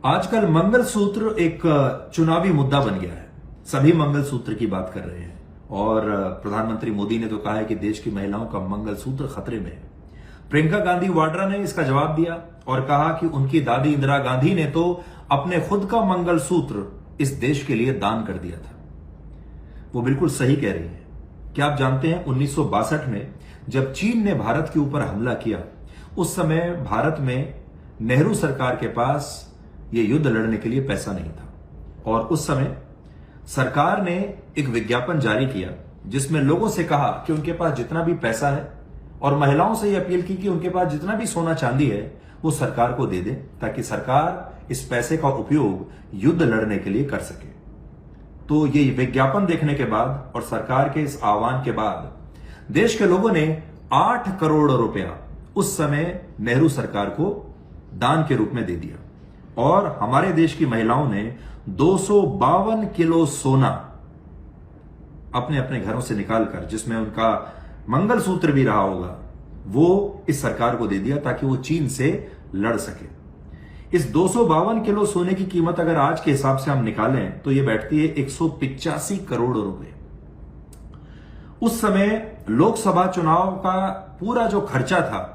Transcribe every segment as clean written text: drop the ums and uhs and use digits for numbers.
आजकल मंगलसूत्र एक चुनावी मुद्दा बन गया है। सभी मंगलसूत्र की बात कर रहे हैं और प्रधानमंत्री मोदी ने तो कहा है कि देश की महिलाओं का मंगलसूत्र खतरे में है। प्रियंका गांधी वाड्रा ने इसका जवाब दिया और कहा कि उनकी दादी इंदिरा गांधी ने तो अपने खुद का मंगलसूत्र इस देश के लिए दान कर दिया था। वो बिल्कुल सही कह रही है। क्या आप जानते हैं 1962 में जब चीन ने भारत के ऊपर हमला किया, उस समय भारत में नेहरू सरकार के पास ये युद्ध लड़ने के लिए पैसा नहीं था और उस समय सरकार ने एक विज्ञापन जारी किया जिसमें लोगों से कहा कि उनके पास जितना भी पैसा है और महिलाओं से यह अपील की कि उनके पास जितना भी सोना चांदी है वो सरकार को दे दें ताकि सरकार इस पैसे का उपयोग युद्ध लड़ने के लिए कर सके। तो ये विज्ञापन देखने के बाद और सरकार के इस आह्वान के बाद देश के लोगों ने 8 करोड़ रुपया उस समय नेहरू सरकार को दान के रूप में दे दिया और हमारे देश की महिलाओं ने 252 किलो सोना अपने अपने घरों से निकालकर, जिसमें उनका मंगलसूत्र भी रहा होगा, वो इस सरकार को दे दिया ताकि वो चीन से लड़ सके। इस 252 किलो सोने की कीमत अगर आज के हिसाब से हम निकालें तो ये बैठती है 185 करोड़ रुपए। उस समय लोकसभा चुनाव का पूरा जो खर्चा था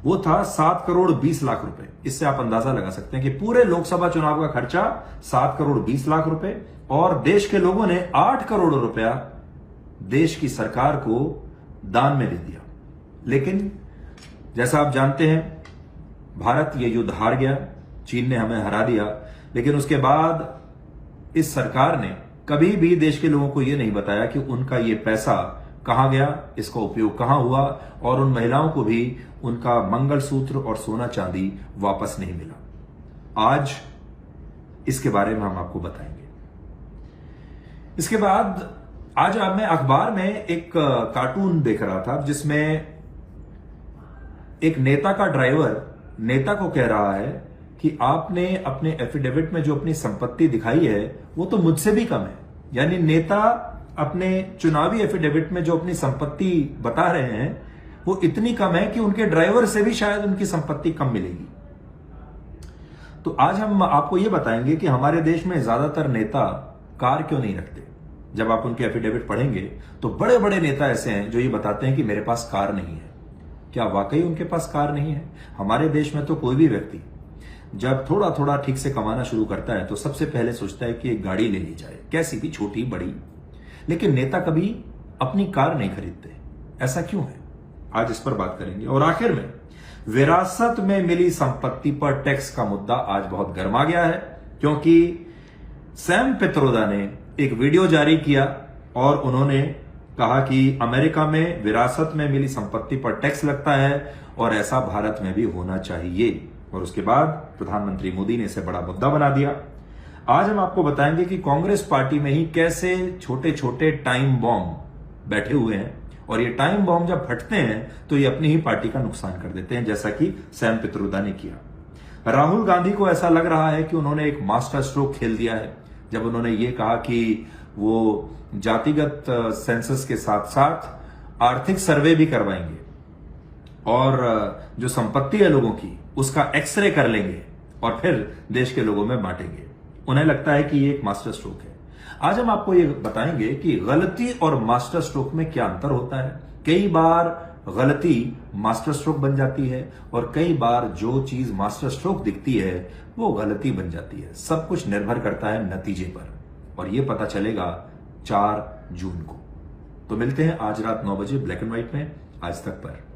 वो था 7 करोड़ 20 लाख रुपए। इससे आप अंदाजा लगा सकते हैं कि पूरे लोकसभा चुनाव का खर्चा 7 करोड़ 20 लाख रुपए और देश के लोगों ने 8 करोड़ रुपया देश की सरकार को दान में दे दिया। लेकिन जैसा आप जानते हैं भारत ये युद्ध हार गया, चीन ने हमें हरा दिया, लेकिन उसके बाद इस सरकार ने कभी भी देश के लोगों को यह नहीं बताया कि उनका ये पैसा कहां गया, इसका उपयोग कहां हुआ और उन महिलाओं को भी उनका मंगलसूत्र और सोना चांदी वापस नहीं मिला। आज इसके बारे में हम आपको बताएंगे। इसके बाद आज मैं अखबार में एक कार्टून देख रहा था जिसमें एक नेता का ड्राइवर नेता को कह रहा है कि आपने अपने एफिडेविट में जो अपनी संपत्ति दिखाई है वो तो मुझसे भी कम है। यानी नेता अपने चुनावी एफिडेविट में जो अपनी संपत्ति बता रहे हैं वो इतनी कम है कि उनके ड्राइवर से भी शायद उनकी संपत्ति कम मिलेगी। तो आज हम आपको यह बताएंगे कि हमारे देश में ज्यादातर नेता कार क्यों नहीं रखते। जब आप उनके एफिडेविट पढ़ेंगे तो बड़े बड़े नेता ऐसे हैं जो ये बताते हैं कि मेरे पास कार नहीं है। क्या वाकई उनके पास कार नहीं है? हमारे देश में तो कोई भी व्यक्ति जब थोड़ा थोड़ा ठीक से कमाना शुरू करता है तो सबसे पहले सोचता है कि एक गाड़ी ले ली जाए, कैसी भी, छोटी बड़ी। लेकिन नेता कभी अपनी कार नहीं खरीदते। ऐसा क्यों है? आज इस पर बात करेंगे। और आखिर में विरासत में मिली संपत्ति पर टैक्स का मुद्दा आज बहुत गर्मा गया है क्योंकि सैम पित्रोदा ने एक वीडियो जारी किया और उन्होंने कहा कि अमेरिका में विरासत में मिली संपत्ति पर टैक्स लगता है और ऐसा भारत में भी होना चाहिए। और उसके बाद प्रधानमंत्री मोदी ने इसे बड़ा मुद्दा बना दिया। आज हम आपको बताएंगे कि कांग्रेस पार्टी में ही कैसे छोटे छोटे टाइम बॉम्ब बैठे हुए हैं और ये टाइम बॉम्ब जब फटते हैं तो ये अपनी ही पार्टी का नुकसान कर देते हैं, जैसा कि सैम पित्रोदा ने किया। राहुल गांधी को ऐसा लग रहा है कि उन्होंने एक मास्टर स्ट्रोक खेल दिया है जब उन्होंने ये कहा कि वो जातिगत सेंसस के साथ साथ आर्थिक सर्वे भी करवाएंगे और जो संपत्ति है लोगों की उसका एक्सरे कर लेंगे और फिर देश के लोगों में बांटेंगे। उन्हें लगता है कि ये एक मास्टर स्ट्रोक है। आज हम आपको ये बताएंगे कि गलती और मास्टर स्ट्रोक में क्या अंतर होता है। कई बार गलती मास्टर स्ट्रोक बन जाती है और कई बार जो चीज मास्टर स्ट्रोक दिखती है वो गलती बन जाती है। सब कुछ निर्भर करता है नतीजे पर और ये पता चलेगा 4 जून को। तो मिलते हैं आज रात 9 बजे ब्लैक एंड व्हाइट में आज तक पर।